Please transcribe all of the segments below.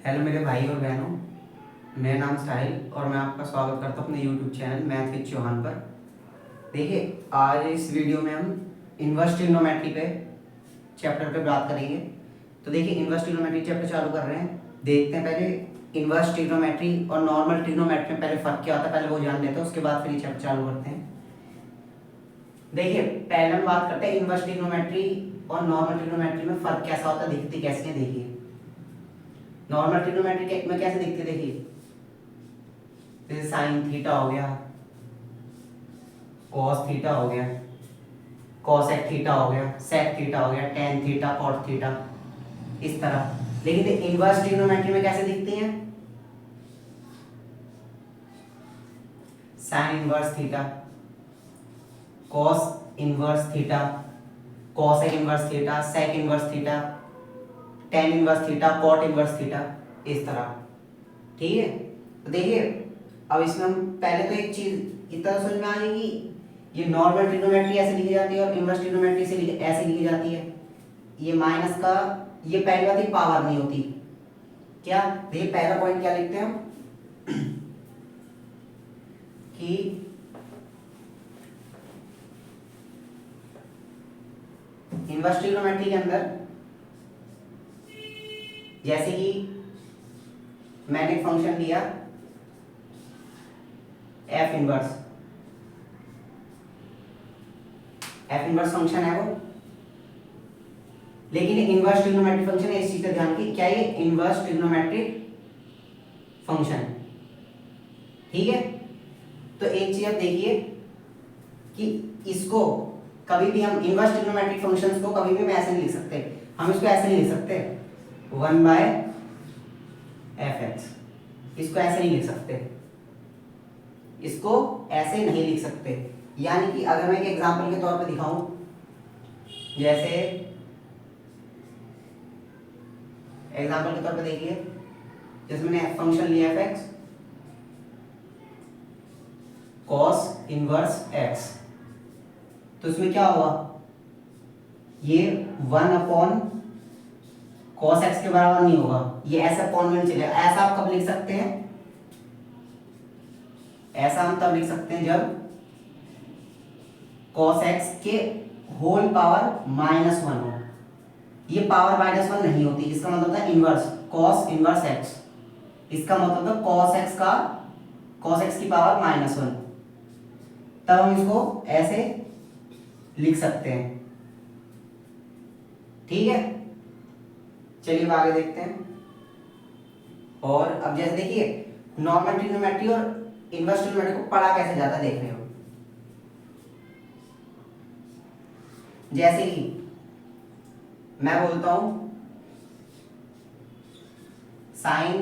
Hello मेरे भाई और बहनों, मेरा नाम साहिल और मैं आपका स्वागत करता हूँ अपने YouTube channel math with Chauhan पर। देखिए, आज इस वीडियो में हम इन्वर्स ट्रिग्नोमेट्री पे चैप्टर पे बात करेंगे। तो देखिए, इन्वर्स ट्रिग्नोमेट्री चैप्टर चालू कर रहे हैं। देखते हैं पहले इन्वर्स ट्रिग्नोमेट्री और नॉर्मल ट्रिग्नोमेट्री में पहले फ़र्क क्या होता है, पहले वो जान लेते हैं, उसके बाद फिर ये चैप्टर चालू करते हैं। देखिए, पहले हम बात करते हैं इन्वर्स ट्रिग्नोमेट्री और नॉर्मल ट्रिग्नोमेट्री में फ़र्क कैसा होता है, दिखती कैसी है। देखिए, नॉर्मल ट्रिग्नोमेट्री में कैसे दिखती है, देखिए जैसे साइन थीटा हो गया, कॉस थीटा हो गया, कॉसेक थीटा हो गया, सेक थीटा हो गया, टेन थीटा, कॉट थीटा, इस तरह। लेकिन इनवर्स ट्रिग्नोमेट्री में कैसे दिखती हैं, sine inverse theta, cos inverse theta, cosec inverse theta, sec inverse theta, tan inverse theta, cot inverse theta, इस तरह। ठीक है। तो देखिए, अब इसमें हम पहले तो एक चीज इतना समझ में आ जाएगी, ये नॉर्मल ट्रिग्नोमेट्री ऐसे लिखी जाती है और इनवर्स ट्रिग्नोमेट्री से ऐसे लिखी जाती है। ये माइनस का, ये पहली बात, पावर नहीं होती। क्या देखिए, पहला पॉइंट क्या लिखते हैं हम कि इनवर्स ट्रिग्नोमेट्री के अंदर जैसे कि मैंने एक फंक्शन लिया एफ इनवर्स फंक्शन है वो, लेकिन इनवर्स ट्रिग्नोमेट्रिक फंक्शन है। इस चीज का ध्यान की, क्या ये इनवर्स ट्रिग्नोमेट्रिक फंक्शन, ठीक है। तो एक चीज आप देखिए कि इसको कभी भी हम इनवर्स ट्रिग्नोमेट्रिक फंक्शंस को कभी भी हम ऐसे नहीं लिख सकते। हम इसको ऐसे नहीं लिख सकते 1/fx, इसको ऐसे नहीं लिख सकते, इसको ऐसे नहीं लिख सकते। यानी कि अगर मैं एक एग्जांपल के तौर पे दिखाऊं, जैसे एग्जांपल के तौर पे देखिए, जैसे मैंने फंक्शन लिया fx cos इनवर्स x, तो इसमें क्या हुआ, ये 1/cos x के बराबर नहीं होगा, ये ऐसा अपॉन में चलेगा। ऐसा आप कब लिख सकते हैं, ऐसा हम तब लिख सकते हैं जब cos x के होल पावर -1 हो। ये पावर -1 नहीं होती, इसका मतलब होता है इनवर्स cos इनवर्स x, इसका मतलब है cos x की पावर -1, तब हम इसको ऐसे लिख सकते हैं। ठीक है, चलिए आगे देखते हैं। और अब जैसे देखिए, नॉर्मल ट्रिग्नोमेट्री और इनवर्स ट्रिग्नोमेट्री को पढ़ा कैसे जाता है देख रहे हो। जैसे कि मैं बोलता हूं साइन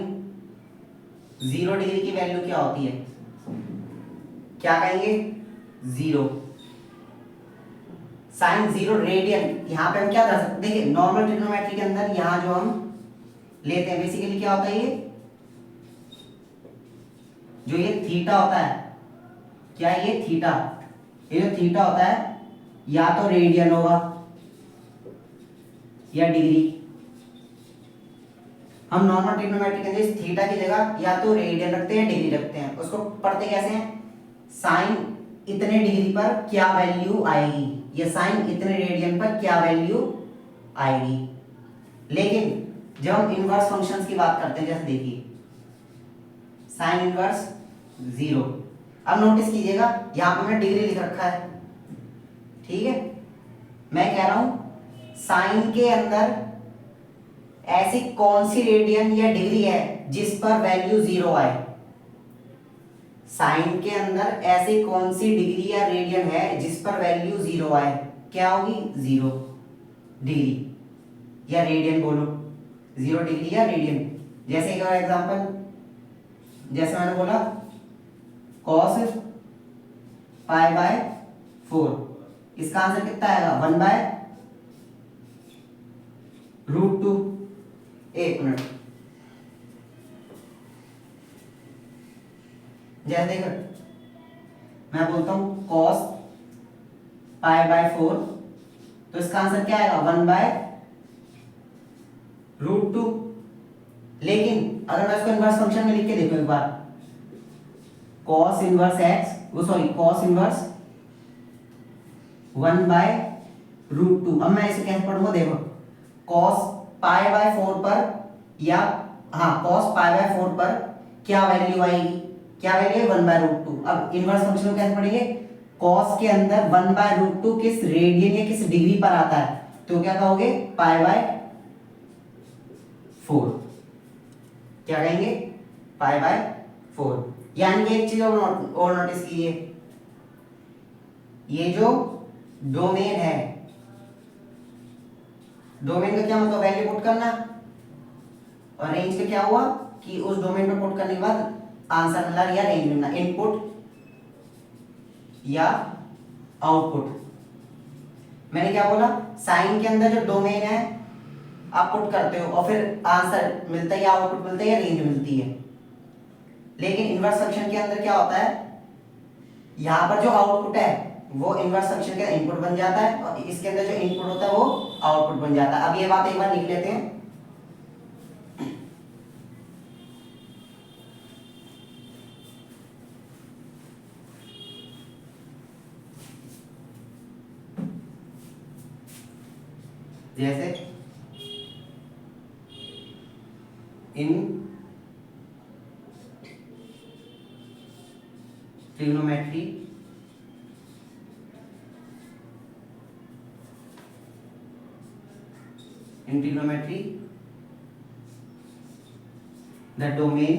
0 डिग्री की वैल्यू क्या होती है, क्या कहेंगे, 0। साइन 0 रेडियन, यहां पे हम क्या कर सकते हैं, देखिए नॉर्मल ट्रिग्नोमेट्री के अंदर यहां जो हम लेते हैं बेसिकली क्या होता है, ये जो ये थीटा होता है, क्या ये थीटा, ये जो थीटा होता है या तो रेडियन होगा या डिग्री। हम नॉर्मल ट्रिग्नोमेट्री के अंदर इस थीटा की जगह या तो रेडियन रखते हैं डिग्री रखते हैं। उसको पढ़ते कैसे हैं, साइन इतने डिग्री पर क्या वैल्यू आएगी, ये साइन इतने रेडियन पर क्या वैल्यू आएगी। लेकिन जब हम इनवर्स फंक्शंस की बात करते हैं, जैसे देखिए साइन इनवर्स 0, अब नोटिस कीजिएगा यहां पर मैंने डिग्री लिख रखा है, ठीक है। मैं कह रहा हूं साइन के अंदर ऐसी कौन सी रेडियन या डिग्री है जिस पर वैल्यू 0 आए, साइन के अंदर ऐसी कौन सी डिग्री या रेडियन है जिस पर वैल्यू 0 आए, क्या होगी, 0 डिग्री या रेडियन, बोलो 0 डिग्री या रेडियन। जैसे एक और एग्जांपल, जैसे मैंने बोला cos π/4, इसका आंसर कितना आएगा, 1/√2। एक मिनट, जैसे देखो मैं बोलता हूं cos π/4, तो इसका आंसर क्या आएगा, 1/√2। लेकिन अगर मैं इसको इनवर्स फंक्शन में लिख के देखो एक बार, cos इनवर्स x, वो सॉरी cos इनवर्स 1/√2। अब मैं इसे कैसे पढ़ूंगा देखो, cos π/4 पर या हाँ cos π/4 पर क्या वैल्यू आएगी, क्या वैल्यू है 1/√2। अब इनवर्स फंक्शन को कैसे पढ़ेंगे, cos के अंदर 1/√2 किस रेडियन या किस डिग्री पर आता है, तो क्या कहोगे π/4, क्या कहेंगे π/4। यानी कि एक चीज और नोटिस कीजिए, ये जो डोमेन है, डोमेन का क्या मतलब वैल्यू पुट करना, और रेंज का क्या हुआ कि उस डोमेन पर पुट करने के बाद आंसर मिला या रेंज मिलना, इनपुट या आउटपुट। मैंने क्या बोला, साइन के अंदर जो डोमेन है आप पुट करते हो और फिर आंसर मिलता है या आउटपुट मिलता है या रेंज मिलती है। लेकिन इनवर्स फंक्शन के अंदर क्या होता है, यहां पर जो आउटपुट है वो इनवर्स फंक्शन का इनपुट बन जाता है और इसके अंदर जो इनपुट होता है वो आउटपुट बन जाता है। अब ये बात एक बार लिख लेते हैं, जैसे in trigonometry the domain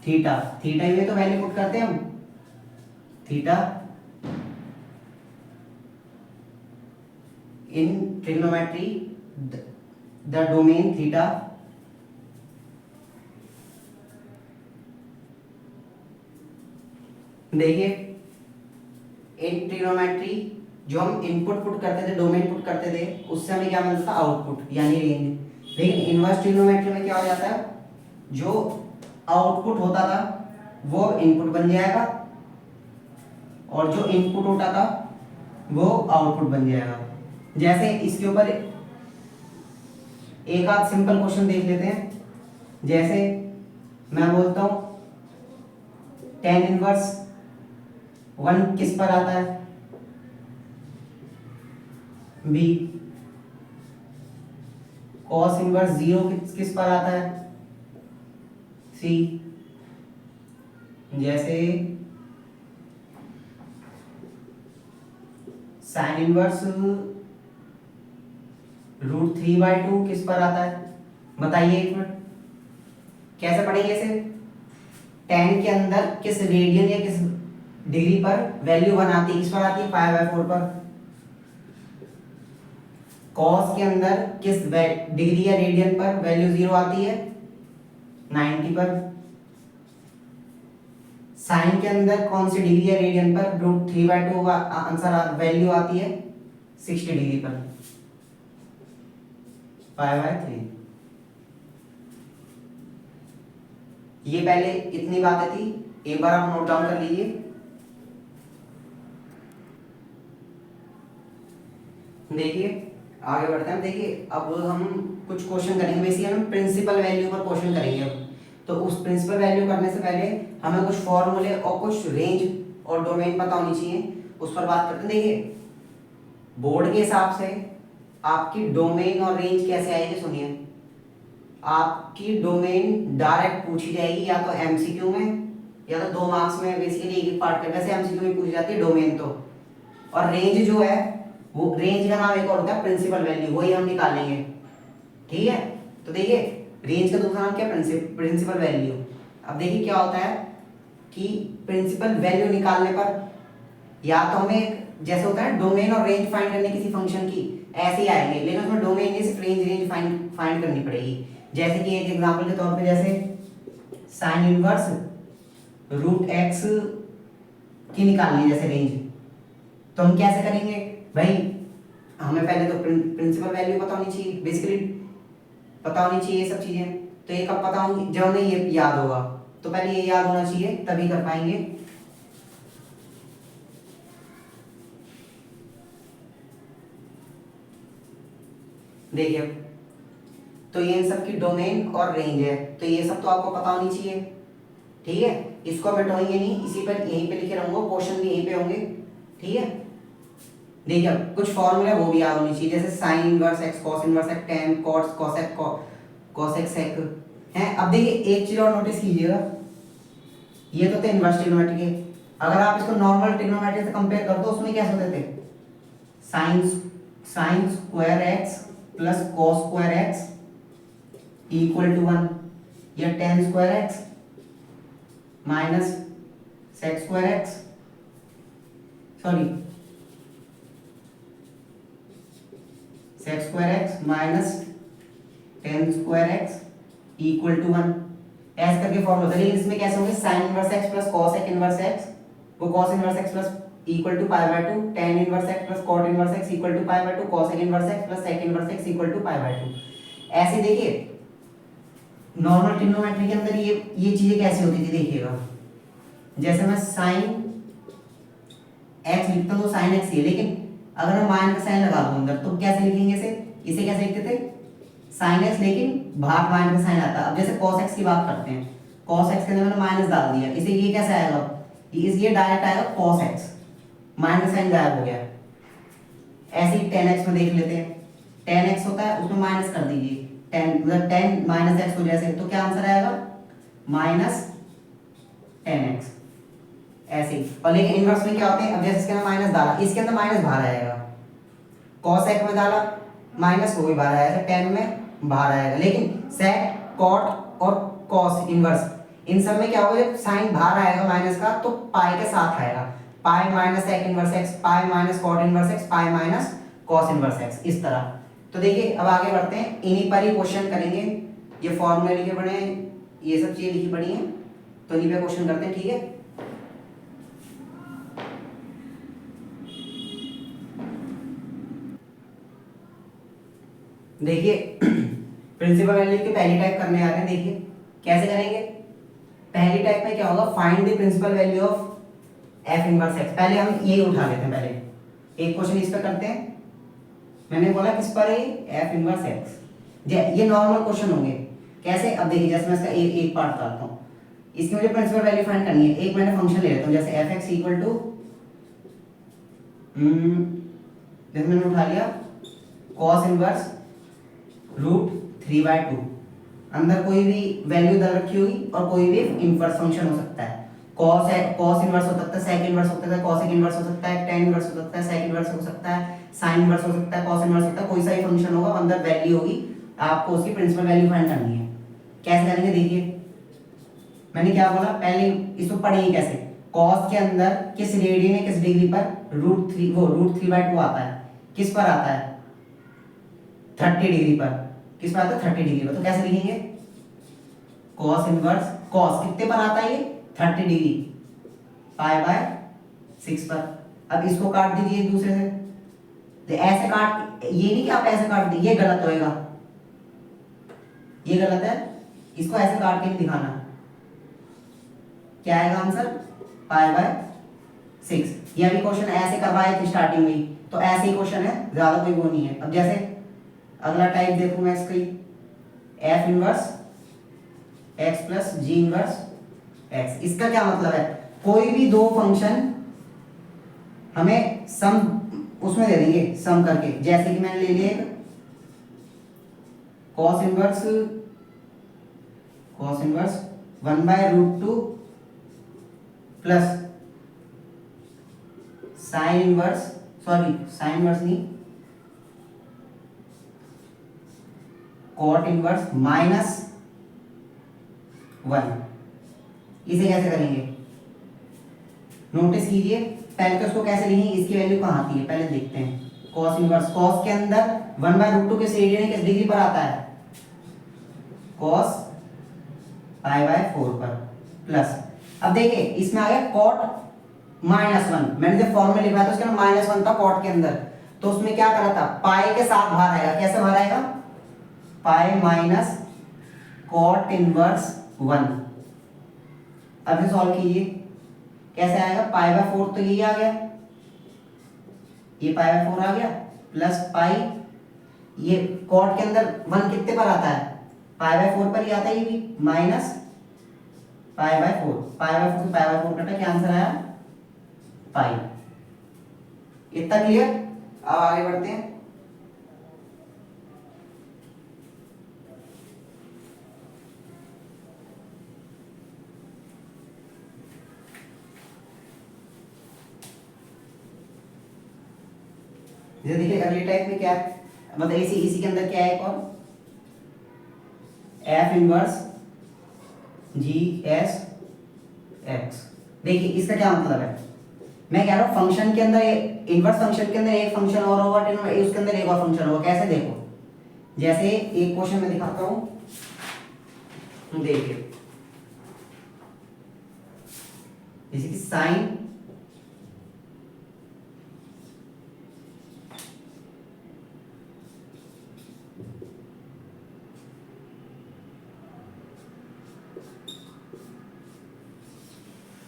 theta, theta में तो वैल्यू पुट करते हैं हम, theta in trigonometry the domain theta देखिए इन ट्रिग्नोमेट्री जो हम इनपुट पुट करते थे, डोमेन पुट करते थे, उससे हमें क्या मिलता था आउटपुट यानी रेंज। लेकिन इनवर्स ट्रिग्नोमेट्री में क्या हो जाता है, जो आउटपुट होता था वो इनपुट बन जाएगा और जो इनपुट होता था वो आउटपुट बन जाएगा। जैसे इसके ऊपर एक आध सिंपल क्वेश्चन देख लेते हैं। जैसे मैं बोलता हूं tan इनवर्स 1 किस पर आता है, बी cos इनवर्स 0 किस पर आता है, सी। जैसे sin इनवर्स √3/2 किस पर आता है, बताइए एक मिनट कैसे पढ़ेंगे इसे। tan के अंदर किस रेडियन या किस डिग्री पर वैल्यू 1 आती है, किस पर आती है π/4 पर। cos के अंदर किस डिग्री या रेडियन पर वैल्यू 0 आती है 90 पर। साइन के अंदर कौन सी डिग्री या रेडियन पर √3/2 आंसर वैल्यू आती है 60 डिग्री पर, π/3। ये पहले इतनी बातें थी, एक बार आप नोट डाउन कर लीजिए। देखिए आगे बढ़ते हैं। देखिए अब हम कुछ क्वेश्चन करेंगे, बेसिकली हम प्रिंसिपल वैल्यू पर क्वेश्चन करेंगे अब। तो उस प्रिंसिपल वैल्यू करने से पहले हमें कुछ फॉर्मूले और कुछ रेंज और डोमेन पता होनी चाहिए, उस पर बात करते हैं। देखिए बोर्ड के हिसाब से आपकी डोमेन और रेंज कैसे आएगी, सुनिए। आपकी डोमेन डायरेक्ट पूछी जाएगी या तो एमसीक्यू में या तो 2 मार्क्स में, बेसिकली एक पार्ट कर, वैसे एमसीक्यू में पूछी जाती है डोमेन तो। और रेंज जो है वो रेंज का नाम एक और होता है प्रिंसिपल वैल्यू, वही हम निकालेंगे, ठीक है। तो देखिए रेंज का दूसरा नाम क्या, प्रिंसिपल वैल्यू। अब देखिए क्या होता है कि प्रिंसिपल वैल्यू निकालने पर या तो हमें जैसे होता है डोमेन और रेंज फाइंड करने किसी फंक्शन की, ऐसे ही आएंगे, लेकिन उसमें डोमेन नहीं सिर्फ रेंज फाइंड करनी पड़ेगी। जैसे कि एक एग्जांपल के तौर पे जैसे साइन इनवर्स √x की निकालनी है जैसे रेंज, तो हम कैसे करेंगे भाई, हमें पहले तो प्रिंसिपल वैल्यू पता होनी चाहिए, बेसिकली पता होनी चाहिए ये सब चीजें। तो ये कब पता होंगी, जब हमें ये याद होगा, तो पहले ये याद होना चाहिए तभी कर पाएंगे। देखिए तो ये इन सब की डोमेन और रेंज है, तो ये सब तो आपको पता होनी चाहिए, ठीक है। इसको मिटाएंगे नहीं, इसी पर यहीं पे लिखे रहूंगा, क्वेश्चन भी यहीं पे होंगे, ठीक है। देखिए अब कुछ फॉर्मूला वो भी याद होनी चाहिए, जैसे sine inverse x, cos inverse x, tan cos cosec cosec sec है। अब देखिए एक चीज और नोटिस कीजिएगा, ये तो थे इनवर्स ट्रिग्नोमेट्री के, अगर आप इसको नॉर्मल ट्रिग्नोमेट्री से कंपेयर कर दो, उसमें कैसे होते थे, sine sine square x plus cos square x equal to 1, या tan square x minus sec square x, sorry sec square x minus tan square x equal to 1, ऐसे करके फॉर्मूला होता है। लेकिन इसमें कैसे होंगे, sine inverse x plus cos inverse x, वो cos inverse x plus equal to pi by 2, tan inverse x plus cot inverse x equal to pi by 2, cos inverse x plus sec inverse x equal to pi by 2। ऐसे देखिए normal trigonometry के अंदर ये चीजें कैसे होती थी, देखिएगा जैसे मैं साइन एक्स लिखता हूं तो साइन एक्स ही है, लेकिन अगर मैं माइनस का साइन लगा दूं अंदर तो कैसे लिखेंगे इसे कैसे लिखते थे, साइन एक्स, लेकिन बाहर माइनस का साइन आता है। अब जैसे cos x की बात करते हैं, cos x के अंदर मैंने माइनस डाल दिया, इसे ये कैसे आएगा, ये डायरेक्ट आएगा cos x, माइनस साइन गायब हो गया। ऐसे ही tan x में देख लेते हैं, tan x होता है उसमें माइनस कर दीजिए, tan मतलब tan माइनस एक्स हो जैसे, तो क्या आंसर आएगा माइनस tan x, ऐसे ही। और लेकिन इनवर्स में क्या होते हैं, अब जैसे इसके अंदर माइनस डाला, इसके अंदर माइनस बाहर आएगा, cos x में डाला माइनस वो भी बाहर आएगा, tan में बाहर आएगा। लेकिन सेक कॉट और कॉस इनवर्स इन सब में क्या होगा, जब साइन बाहर आएगा माइनस का तो पाई के साथ आएगा, pi minus sec inverse x, pi minus cot inverse x, pi minus cos inverse x, इस तरह। तो देखिए अब आगे बढ़ते हैं, इन्हीं पर ही क्वेश्चन करेंगे, ये फॉर्मूले लिखे पड़े हैं, ये सब चीजें लिखी पड़ी हैं, तो इन्हीं पे क्वेश्चन करते हैं, ठीक है। देखिए प्रिंसिपल वैल्यू की पहली टाइप करने आ रहे हैं, देखिए कैसे करेंगे। पहली टाइप में क्या होगा, find the principal value of f inverse x. पहले हम ये उठा लेते हैं, पहले एक क्वेश्चन इस पे करते हैं। मैंने बोला किस पर है, एफ इनवर्स एक्स। ये नॉर्मल क्वेश्चन होंगे, कैसे, अब देखिए जैसे मैं इसका एक पार्ट डालता हूँ, इसकी मुझे प्रिंसिपल वैल्यू फाइंड करनी है। एक मैंने फंक्शन ले लेता हूँ, जैसे एफ एक्स इक्वल टू, जैसे मैंने उठा लिया कॉस इनवर्स रूट 3/2, अंदर कोई भी वैल्यू डाल रखी होगी और कोई भी इनवर्स फंक्शन हो सकता है, कॉस इनवर्स हो सकता है, सेक इनवर्स हो सकता है, कॉसेक इनवर्स हो सकता है, tan इनवर्स हो सकता है, सेक इनवर्स हो सकता है, साइन इनवर्स हो सकता है, कॉस इनवर्स हो सकता है, कोई सा भी फंक्शन होगा, अंदर वैल्यू होगी, आपको उसकी प्रिंसिपल वैल्यू फाइंड करनी है। कैसे करेंगे, देखिए मैंने क्या बोला, पहले इसको पढ़ेंगे कैसे। कॉस के अंदर किस रेडियन है, किस डिग्री पर, रूट 3/2 आता है, किस पर आता है, 30 डिग्री पर, किस पर आता है 30 डिग्री पर। तो कैसे लिखेंगे, कॉस इनवर्स, कॉस कितने पर आता है, ये 30 डिग्री, पाई बाय 6 पर। अब इसको काट दीजिए एक दूसरे से, तो ऐसे काट, ये नहीं कि आप ऐसे काट दीजिए, ये गलत होएगा, ये गलत है, इसको ऐसे काट के नहीं दिखाना। क्या आएगा आंसर, पाई बाय 6। ये अभी क्वेश्चन ऐसे करवाए थे स्टार्टिंग में, तो ऐसे ही क्वेश्चन है, ज्यादा कोई वो नहीं है। अब जैसे अगला टाइप देखूं मैं इसकी, एफ इनवर्स एक्स प्लस जी इनवर्स एक्स। इसका क्या मतलब है, कोई भी दो फंक्शन हमें सम उसमें दे देंगे, सम करके। जैसे कि मैंने ले लिया cos inverse 1/√2 plus sine inverse नहीं, कॉट इनवर्स -1। इसे कैसे करेंगे, नोटिस कीजिए, पहले तो इसको कैसे लिखेंगे, इसकी वैल्यू कहाँ आती है पहले देखते हैं। कॉस इनवर्स, कॉस के अंदर 1/√2 किस रेडियन है, किस डिग्री पर आता है, कॉस π/4 पर, प्लस अब देखिए इसमें आ गया कॉट -1। मैंने जब फॉर्मूला लिखा था उसके अंदर -1 था कॉट के अंदर, तो उसमें क्या करा था, पाई के साथ बाहर आएगा, कैसे बाहर आएगा, पाई माइनस कॉट इनवर्स 1। अब इसे सॉल्व कीजिए, कैसे आएगा, π/4 तो यही आ गया, ये π/4 आ गया, प्लस पाई ये कॉट के अंदर 1 कितने पर आता है, पाई बाय 4 पर ही आता है, ये भी minus pi by 4, pi by 4 से पाई बाय 4 कटा, क्या आंसर आया पाई। इतना क्लियर। अब आगे बढ़ते हैं। ये देखिए अगले टाइप में क्या है, मतलब इसी के अंदर क्या है, एक और F inverse G S x. देखिए इसका क्या मतलब है, मैं कह रहा हूँ फंक्शन के अंदर, इनवर्स फंक्शन के अंदर एक फंक्शन और होगा, उसके अंदर एक और फंक्शन होगा। कैसे देखो, जैसे एक क्वेश्चन में दिखाता हूँ, देखिए जैसे कि साइन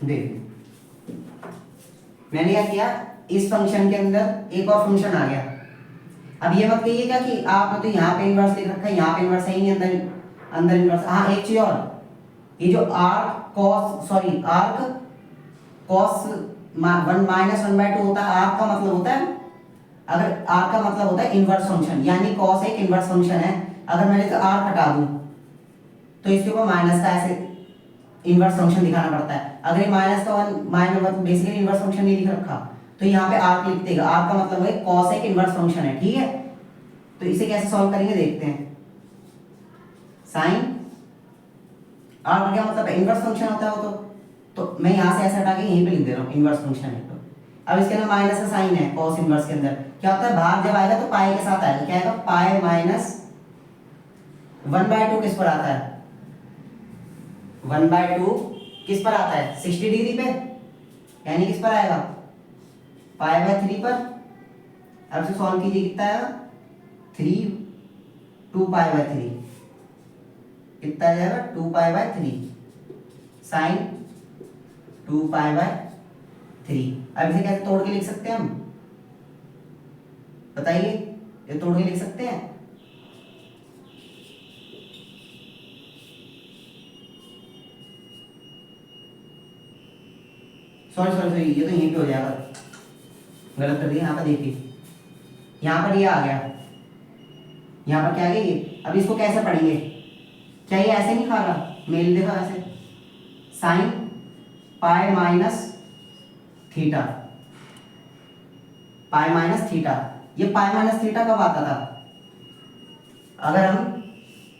देखिए मैंने क्या किया, इस फंक्शन के अंदर एक और फंक्शन आ गया। अब ये मत कहिएगा कि आपने तो यहाँ पे इनवर्स लिख रखा है, यहाँ पे इनवर्स है ही नहीं, अंदर अंदर इनवर्स। हाँ एक चीज और, ये जो arc cos sorry arc cos 1 - 1/2 होता है, आर्क का मतलब होता है, अगर आर्क का मतलब होता है इनवर्स फंक्शन, यानी कॉस एक इनवर्स फंक्शन है। अगर मैंने तो आर्क हटा दूं तो इसके ऊपर माइनस का ऐसे इनवर्स फंक्शन दिखाना पड़ता है। अगर ये माइनस का 1 माइनस बेसिकली इनवर्स फंक्शन नहीं लिख रखा तो यहाँ पे आर्क लिख देगा। आर्क का मतलब है कॉस एक इनवर्स फंक्शन है, ठीक है। तो इसे कैसे सॉल्व करेंगे देखते हैं। साइन आर्क क्या मतलब है, इनवर्स फंक्शन होता है वो तो मैं यहाँ से ऐसे हटा के यहीं पे लिख दे रहा हूँ इनवर्स फंक्शन है। तो अब इसके अंदर माइनस का साइन है, कॉस इनवर्स के अंदर क्या होता है, बाहर जब आएगा तो पाई के साथ आएगा, क्या आएगा पाई माइनस 1/2 किस पर आता है, 1/2 किस पर आता है 60 डिग्री पे, यानी किस पर आएगा पाई बाय 3 पर। अब इसे सॉल्व कीजिए, कितना आएगा 3 2 पाई बाय 3, कितना आ जाएगा 2 pi by 3 sine 2 pi by 3। अब इसे कैसे तोड़ के लिख सकते हैं हम, बताइए, ये तोड़ के लिख सकते हैं। सॉरी सॉरी सॉरी, ये तो यहीं पे हो जाएगा, गलत कर दिया। यहाँ पर देखिए, यहाँ पर ये आ गया, यहाँ पर क्या आ गया ये। अब इसको कैसे पढ़ेंगे, क्या ये ऐसे नहीं खा रहा, मेल देखा ऐसे, sine pi minus theta, pi minus theta. ये पाई माइनस थीटा कब आता था, अगर हम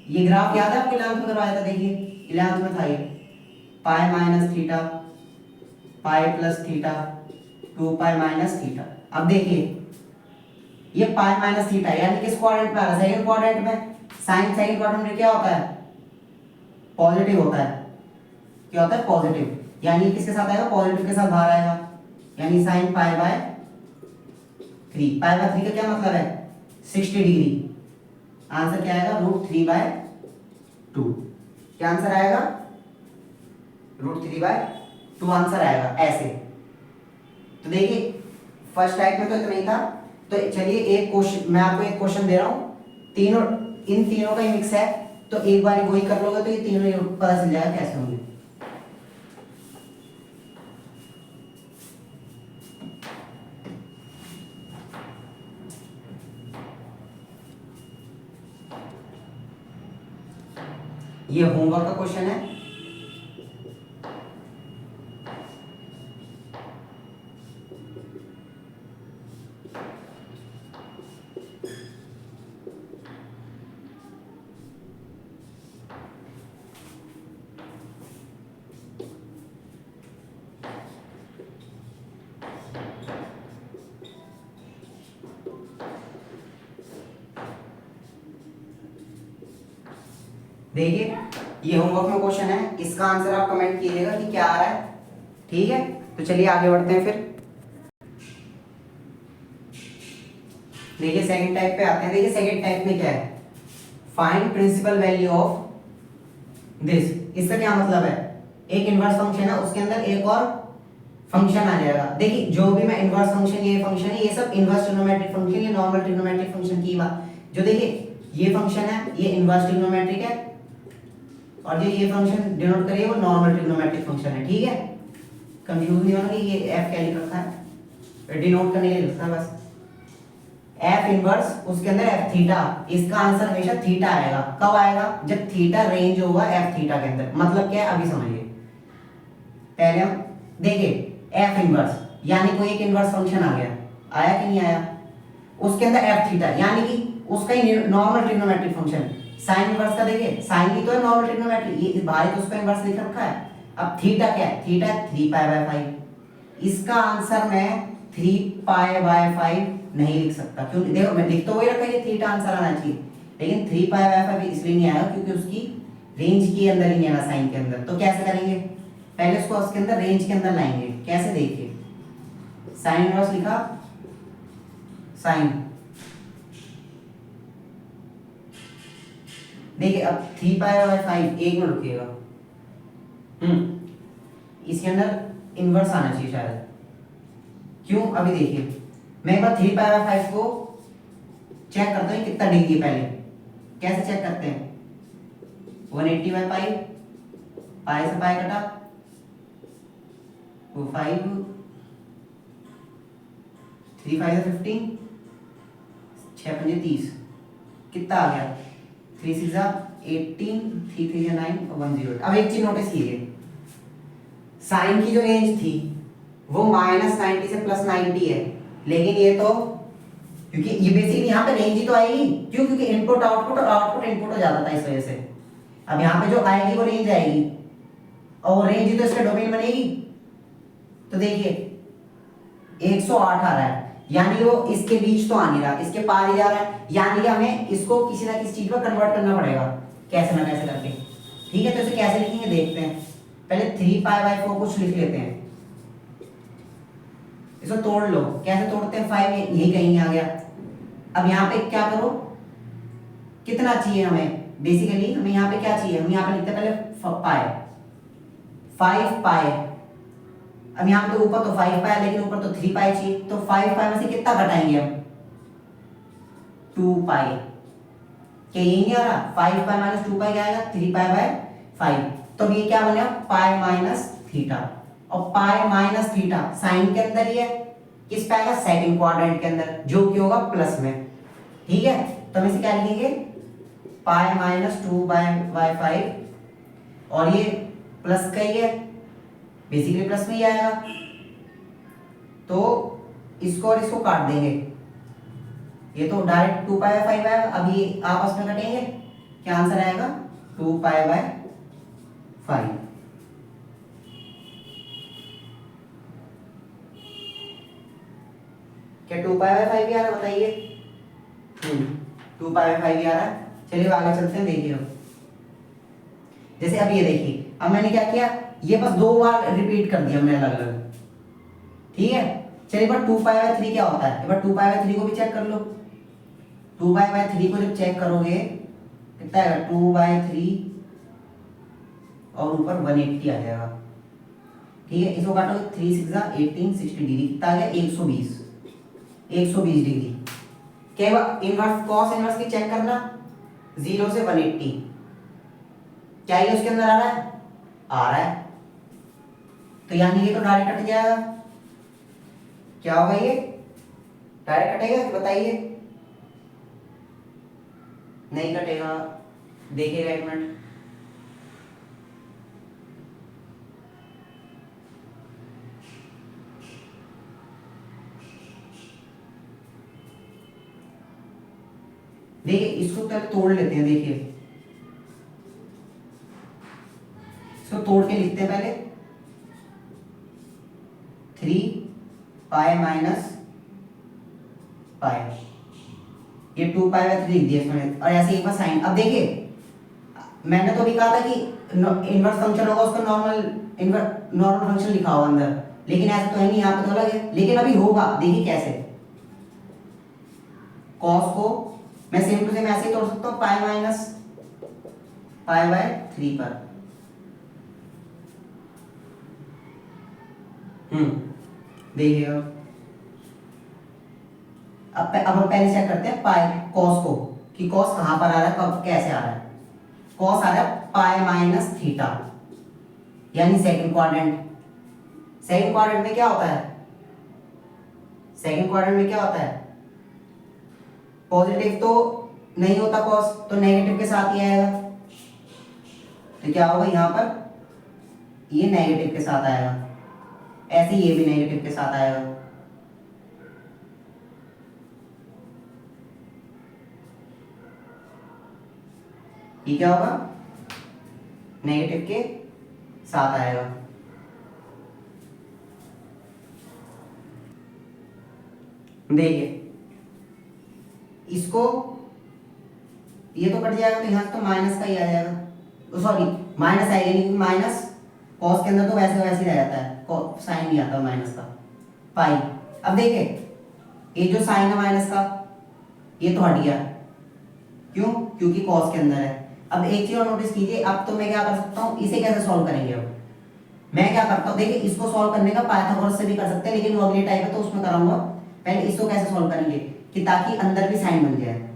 ये ग्राफ याद है आपको 11th में करवाया था, देखिए 11th में था ये, pi minus theta pi plus theta 2 pi minus theta. अब देखिए ये पाई माइनस थीटा यानी किस क्वाड्रेंट में आ रहा है, सेकंड क्वाड्रेंट में। साइन सेकंड क्वाड्रेंट में क्या होता है, पॉजिटिव होता है, क्या होता है पॉजिटिव, यानी किसके साथ आएगा पॉजिटिव के साथ बाहर आएगा, यानी sine pi by 3। Pi by 3 का क्या मतलब है 60 डिग्री। आंसर क्या आएगा √3/2। क्या आंसर आएगा √3/2 आंसर आएगा ऐसे। तो देखिए फर्स्ट टाइप में तो इतना ही था। तो चलिए एक क्वेश्चन मैं आपको एक क्वेश्चन दे रहा हूँ, तीनों इन तीनों का ही मिक्स है, तो एक बार वही कर लोगे तो ये तीनों पता चल जाएगा कैसे होंगे। ये होमवर्क का क्वेश्चन है। देखिए ये होमवर्क में क्वेश्चन है, इसका आंसर आप कमेंट कीजिएगा कि क्या आ रहा है, ठीक है। तो चलिए आगे बढ़ते हैं फिर। देखिए सेकंड टाइप पे आते हैं। देखिए सेकंड टाइप में क्या है, find principal value of this. इसका क्या मतलब है, एक इनवर्स फंक्शन है उसके अंदर एक और फंक्शन आ जाएगा। देखिए जो भी मैं इनवर्स फंक्शन, ये फंक्शन है, ये सब इनवर्स ट्रिग्नोमेट्रिक फंक्शन या नॉर्मल ट्रिग्नोमेट्रिक फंक्शन की बात, जो देखिए ये फंक्शन है, ये इनवर्स ट्रिग्नोमेट्रिक है, और जो ये फंक्शन डिनोट करिए वो नॉर्मल ट्रिग्नोमेट्रिक फंक्शन है। ठीक है, कंफ्यूज नहीं होना कि ये एफ क्या लिख रखा है, डिनोट करने के लिए लिखा है बस। एफ इनवर्स उसके अंदर एफ थीटा, इसका आंसर हमेशा थीटा आएगा। कब आएगा? जब थीटा रेंज होगा एफ थीटा के अंदर। मतलब क्या है अभी समझिए। पहले हम देखिए एफ इनवर्स यानी कोई एक इनवर्स फंक्शन आ गया, आया कि नहीं आया, उसके अंदर एफ थीटा यानी कि उसका ही normal trigonometric function. Sine inverse का देखिए, साइन भी तो है नॉर्मल ट्रिग्नोमेट्रिक, ये भाई तो उसका इनवर्स लिख रखा है। अब थीटा क्या है? थीटा 3π/5। इसका आंसर मैं 3π/5 नहीं लिख सकता। क्यों? देखो मैं लिख तो वही रखा है कि थीटा आंसर आना चाहिए, लेकिन 3π/5 इसलिए नहीं आएगा क्योंकि उसकी रेंज के अंदर ही नहीं आना साइन के अंदर। तो कैसे करेंगे? पहले उसको उसके अंदर रेंज के अंदर लाएंगे। कैसे? देखिए साइन इनवर्स लिखा, साइन, देखिए अब 3π/5, एक मिनट रुकिएगा, इसके अंदर इनवर्स आना चाहिए शायद। क्यों? अभी देखिए मैं एक बार 3π/5 को चेक करता हूँ कितना डिग्री है। पहले कैसे चेक करते हैं? 180/π, पाई से पाई कटा तो 5, 3 5 15, 6 5 30, कितना आ गया? 3 6 18, 3 3 9 और 1 0। अब एक चीज नोटिस कीजिए, साइन की जो रेंज थी वो -90 से +90 है, लेकिन ये तो क्योंकि ये बेसिकली यहाँ पे रेंज ही तो आएगी। क्यों? क्योंकि इनपुट आउटपुट और आउटपुट इनपुट हो जाता था इस वजह से। अब यहाँ पे जो आएगी वो रेंज आएगी, और वो रेंज ही तो इसका डोमेन बनेगी। तो देखिए 108 आ रहा है, यानी वो इसके बीच तो आ नहीं रहा, इसके पार ही जा रहा है, यानी कि हमें इसको किसी ना किसी चीज पर कन्वर्ट करना पड़ेगा कैसे ना कैसे करके। ठीक है, तो इसे कैसे लिखेंगे देखते हैं। पहले 3π/4 कुछ लिख लेते हैं, इसको तोड़ लो। कैसे तोड़ते हैं? 5 यही कहीं आ गया। अब यहाँ पे क्या करो, कितना चाहिए हमें? बेसिकली हमें यहाँ पे क्या चाहिए? हम यहाँ पे लिखते हैं पहले पाई, 5π। अब यहाँ पे तो ऊपर तो 5π है, लेकिन ऊपर तो 3π चाहिए, तो 5π में से कितना घटाएंगे हम? 2π। क्या यही नहीं आ रहा? 5π - 2π क्या आएगा? 3π/5। तो ये क्या बनेगा? पाई माइनस थीटा, और पाई माइनस थीटा साइन के अंदर ही है, किस पे आएगा? सेकंड क्वाड्रेंट के अंदर, जो कि होगा प्लस में। ठीक है, तो हम इसे क्या लिखेंगे? पाई -2/5, और ये प्लस का ही है, बेसिकली प्लस में ही आएगा। तो इसको और इसको काट देंगे, ये तो डायरेक्ट 2π/5 आएगा। अब ये आपस में कटेंगे, क्या आंसर आएगा? 2π/5। क्या 2π/5 भी आ रहा है? बताइए। 2π/5 भी आ रहा है। चलिए आगे चलते हैं। देखिए अब जैसे अब ये देखिए, अब मैंने क्या किया, ये बस 2 बार रिपीट कर दिया हमने अलग अलग। ठीक है, चलिए बार 2π/3 क्या होता है? एक बार 2π/3 को भी चेक कर लो। 2π/3 को जब चेक करोगे कितना आएगा? 2/3 और ऊपर 180 आ जाएगा। ठीक है, इसको काटोगे 3 6 18 60 डिग्री, कितना आ गया? 120 डिग्री। क्या इनवर्स कॉस इनवर्स की चेक करना, 0 से 180, क्या ये उसके अंदर आ रहा है? आ रहा है, तो यानी ये तो डायरेक्ट कट जाएगा। क्या होगा? ये डायरेक्ट कटेगा? बताइए। नहीं कटेगा, देखिएगा एक मिनट। देखिए इसको पहले तोड़ लेते हैं। देखिए इसको तोड़ के लिखते हैं पहले, 3π - पाई, ये 2π/3 लिख दिया इसमें, और ऐसे एक बार साइन। अब देखिए मैंने तो अभी कहा था कि इनवर्स फंक्शन होगा, उसका नॉर्मल फंक्शन लिखा होगा अंदर, लेकिन ऐसा तो है नहीं, यहाँ पे तो अलग है। लेकिन अभी होगा, देखिए कैसे। कॉस को मैं सेम टू सेम ऐसे ही तोड़ सकता हूँ, π-π/3 पर। देखिए अब हम पहले चेक करते हैं पाई कॉस को, कि कॉस कहां पर आ रहा है, कब कैसे आ रहा है। कॉस आ रहा है पाई माइनस थीटा, यानी सेकंड क्वाड्रेंट। सेकंड क्वाड्रेंट में क्या होता है, सेकंड क्वाड्रेंट में क्या होता है, पॉजिटिव तो नहीं होता कॉस, तो नेगेटिव के साथ ही आएगा। तो क्या होगा यहां पर, ये नेगेटिव के साथ आएगा, ऐसे ये भी नेगेटिव के साथ आएगा। ये क्या होगा, नेगेटिव के साथ आएगा। देखिए इसको, ये तो कट जाएगा तो यहां तो माइनस का ही आ जाएगा, सॉरी माइनस आएगा नहीं, माइनस कॉस के अंदर तो वैसे वैसे ही रह जाता है, साइन नहीं आता माइनस का, पाई। अब देखिए ये जो साइन है माइनस का, ये तो हट गया, क्यों, क्योंकि कॉस के अंदर है। अब एक चीज और नोटिस कीजिए, अब तो मैं क्या कर सकता हूँ, इसे कैसे सॉल्व करेंगे। अब मैं क्या करता हूँ, देखिए इसको सॉल्व करने का पाइथागोरस से भी कर सकते हैं, लेकिन वो अगली टाइप है तो उसमें कराऊंगा। पहले इसको कैसे सॉल्व करेंगे कि ताकि अंदर भी साइन बन जाए।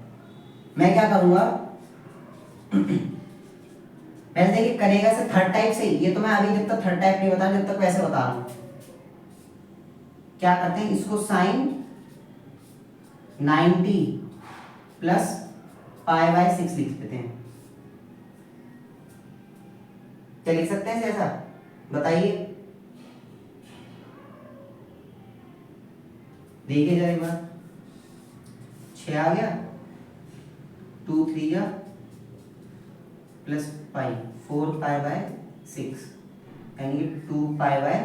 मैं क्या करूंगा पहले देखिए करेगा से थर्ड टाइप से, ये तो मैं अभी जब तक थर्ड टाइप नहीं बता, जब तक वैसे बता रहा हूं। क्या करते हैं, इसको साइन 90 प्लस पाई बाय 6 लिख देते हैं। क्या लिख सकते हैं ऐसा, बताइए, देखिए जरा एक बार, 6 आ गया, 2 3 जा प्लस पाई, 4 पाई बाय 6, यानी 2 पाई बाय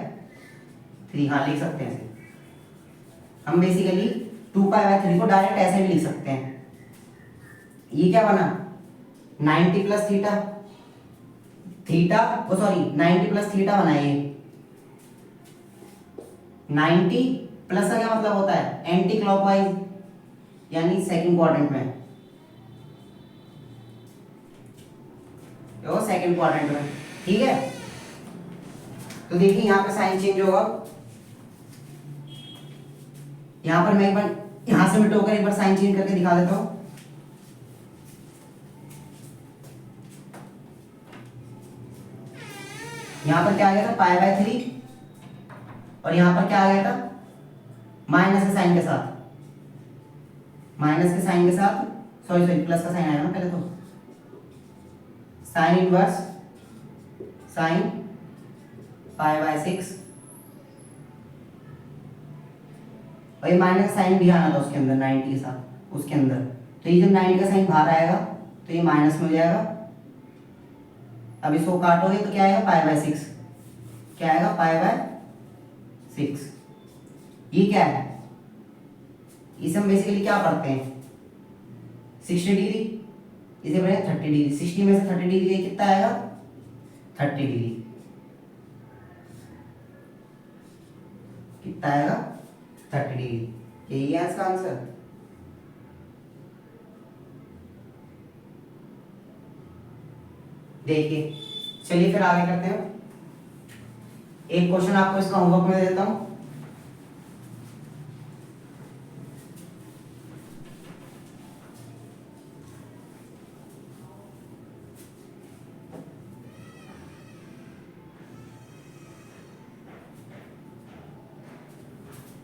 3। हाँ लिख सकते हैं इसे हम, बेसिकली 2 पाई बाय 3 को डायरेक्ट ऐसे भी लिख सकते हैं। ये क्या बना, 90 प्लस थीटा, थीटा ओ सॉरी 90 प्लस थीटा बना ये। 90 प्लस का क्या मतलब होता है, एंटी क्लॉकवाइज, यानी सेकंड क्वाड्रेंट में, तो सेकंड क्वाड्रेंट में, ठीक है। तो देखिए यहां पे साइन चेंज होगा, यहां पर मैं एक बार यहां से मिटोकर एक बार साइन चेंज करके दिखा देता हूं। यहां पर क्या आ गया था, पाई बाय 3, और यहां पर क्या आ गया था, माइनस के साइन के साथ, माइनस के साइन के साथ, सॉरी सॉरी प्लस का साइन आया ना पहले, तो sine inverse sine pi by 6, और ये माइनस साइन भी आना था उसके अंदर 90 के साथ उसके अंदर, तो ये जब 90 का साइन बाहर आएगा तो ये माइनस में हो जाएगा। अब इसको काटोगे तो क्या आएगा, पाई बाय 6, क्या आएगा, पाई बाय 6। ये क्या है, इसे हम बेसिकली क्या पढ़ते हैं, 60 डिग्री, इसे पढ़े 30 डिग्री, 60 में से 30 डिग्री कितना आएगा, 30 डिग्री, कितना आएगा, 30 डिग्री। यही है इसका आंसर। देखिए चलिए फिर आगे करते हैं। एक क्वेश्चन आपको इसका होमवर्क में देता हूं।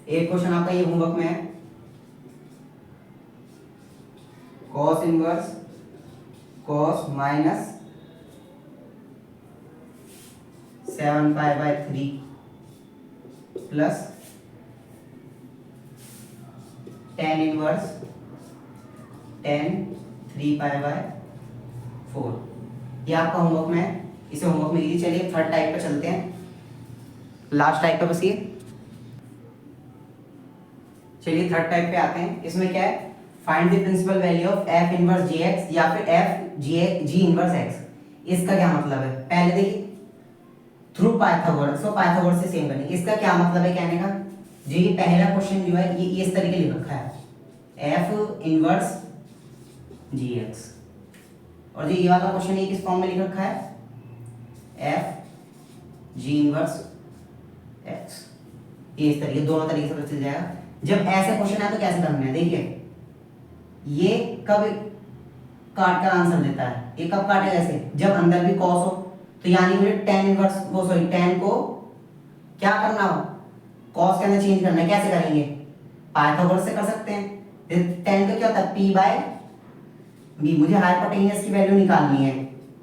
एक क्वेश्चन आपका ये होमवर्क में है, cos inverse cos minus 7 pi by 3 plus tan inverse tan 3 pi by 4। ये आपका होमवर्क में है, इसे होमवर्क में लीजिए। चलिए थर्ड टाइप पे चलते हैं, लास्ट टाइप पे बस ये। चलिए थर्ड टाइप पे आते हैं। इसमें क्या है, find the principal value of f inverse jx या फिर f g इनवर्स x। इसका क्या मतलब है, पहले देखिए थ्रू पाइथागोरस, तो पाइथागोरस से सेम करेंगे। इसका क्या मतलब है कहने का, जो ये पहला क्वेश्चन जो है ये इस तरीके लिख रखा है, f इनवर्स gx, और जो ये वाला क्वेश्चन है किस फॉर्म में लिख रखा है, f g इनवर्स x। ये इस तरीके, दोनों तरीके से पता चल जाएगा। जब ऐसे क्वेश्चन आए तो कैसे करना है, देखिए ये कब काट कर आंसर देता है। ये कब काटेगा? ऐसे जब अंदर भी कॉस हो, तो यानी मुझे टेन इनवर्स वो सॉरी टेन को क्या करना हो, कॉस के अंदर चेंज करना है। कैसे करेंगे? पाइथागोरस से कर सकते हैं। टेन का क्या होता है? P by B. मुझे हाइपोटेन्यूस की वैल्यू निकालनी है।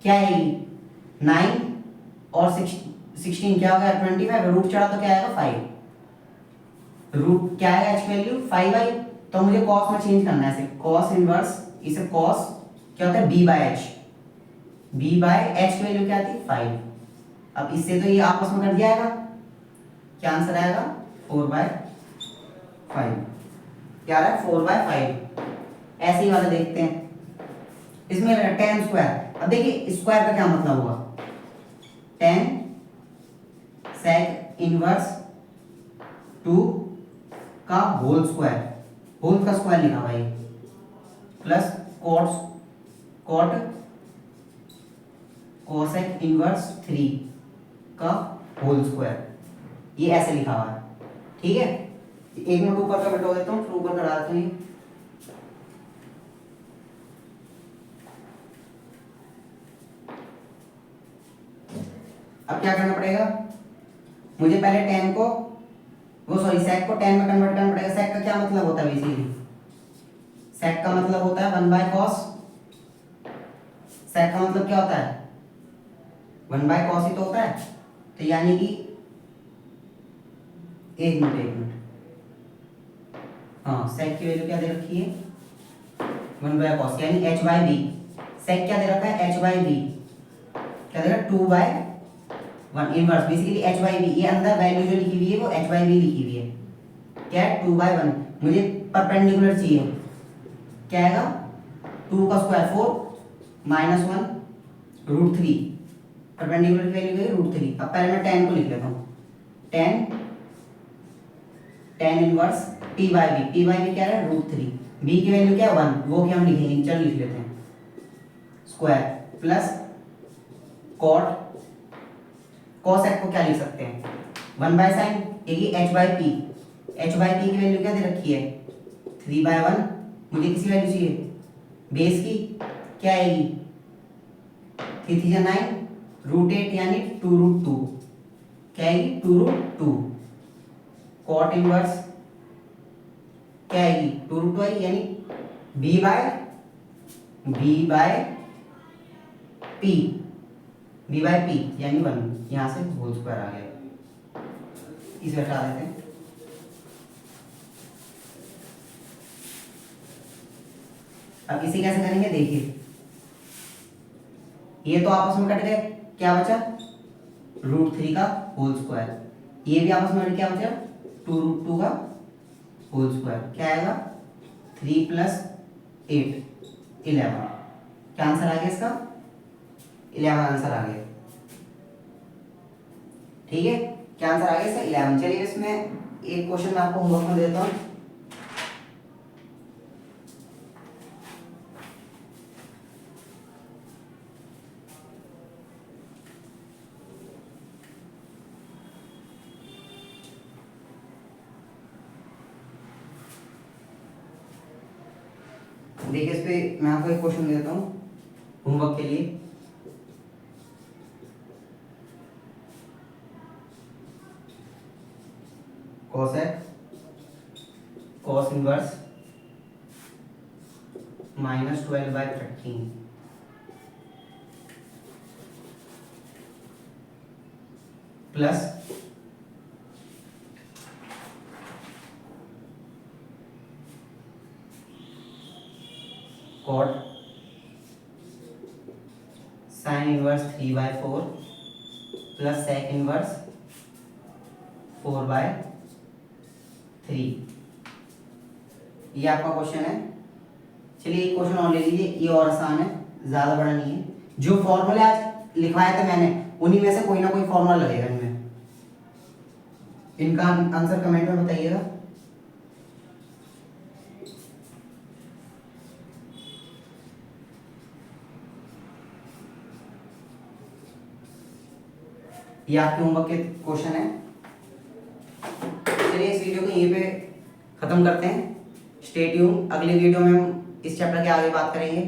क्या है? 9 और 16 क्या हो गया? 25। रूट चढ़ा तो क्या आएगा? 5। रूट क्या आएगा? एच वैल्यू 5 आई। तो मुझे कॉस में चेंज करना है। ऐसे कॉस इनवर्स, इसे कॉस क्या होता है? B by H. B by H की वैल्यू क्या आती है? 5। अब इससे तो ये आपस में कट जाएगा। क्या आंसर आएगा? 4/5। क्या रहा है? 4/5। ऐसे ही वाला देखते हैं। इसमें 10 स्क्वायर। अब देखिए स्क्वायर का क्या मतलब हुआ? 10 सेक इनवर्स 2 का होल स्क्वायर। होल का स्क्वायर लिखा भाई, प्लस कॉट कोसेक इनवर्स 3 का होल स्क्वायर। ये ऐसे लिखा हुआ है। ठीक है, एक मिनट ऊपर का मिटा देता हूँ, फिर ऊपर करा देता हूँ। अब क्या करना पड़ेगा? मुझे पहले 10 को वो सॉरी सेक को 10 में कन्वर्ट करना पड़ेगा। सेक का क्या मतलब होता है? बेसिकली सेक का मतलब होता है 1/cos। सेक का मतलब क्या होता है? 1/cos ही तो होता है। तो यानी कि एक मिनट हाँ, सेक की वैल्यू क्या दे रखी है? 1/cos यानी h/b। सेक क्या दे रखा है? h/b। क्या दे रखा है? 2/1 इनवर्स। बेसिकली h/b, ये अंदर वैल्यू जो लिखी हुई है वो h/b लिखी हुई है। क्या है? 2/1। मुझे परपेंडिकुलर चाहिए। क्या आएगा? 2 का स्क्वायर 4 -1 √3। परपेंडिकुलर की वैल्यू है √3। अब पहले मैं 10 को लिख लेता हूँ। 10 इनवर्स p/b। p/b क्या है? √3। b की वैल्यू क्या है? 1। वो क्या हम लिखेंगे? चल लिख लेते हैं। स्क्वायर प्लस कॉट कोसेक को क्या लिख सकते हैं? 1/sin, ये h/p। h/p की वैल्यू क्या दे रखी है? 3/1। मुझे किसी वैल्यू चाहिए बेस की। क्या आएगी? 3 3 9 √8 यानी 2√2। क्या आएगी? 2√2। कॉट इनवर्स क्या आएगी? 2√2 आएगी, यानी b बाय p यानी 1। यहां से होल स्क्वायर आ गया। इसे हटा देते हैं। अब इसे कैसे करेंगे? देखिए ये तो आपस में कट गए। क्या बचा? √3 का होल स्क्वायर। ये भी आपस में क्या बचा? 2√2 का होल स्क्वायर। क्या आएगा? 3 + 8 11। क्या आंसर आ गया इसका? 11 आंसर आ गया। ठीक है, क्या आंसर आ गया इसका? 11। चलिए इसमें एक क्वेश्चन मैं आपको होमवर्क में देता हूँ। देखिए इस पे मैं आपको एक क्वेश्चन देता हूँ होमवर्क के लिए। Cosec cos inverse -12/13 plus cot sine inverse 3/4 plus sec inverse 4/3। ये आपका क्वेश्चन है। चलिए एक क्वेश्चन और ले लीजिए, ये और आसान है, ज्यादा बड़ा नहीं है। जो फॉर्मूले आज लिखवाए थे मैंने, उन्हीं में से कोई ना कोई फॉर्मूला लगेगा इनमें। इनका आंसर कमेंट में बताइएगा। ये आपके होमवर्क के क्वेश्चन है। चलिए इस वीडियो को यहीं पे खत्म करते हैं। स्टे ट्यून, अगले वीडियो में हम इस चैप्टर के आगे बात करेंगे।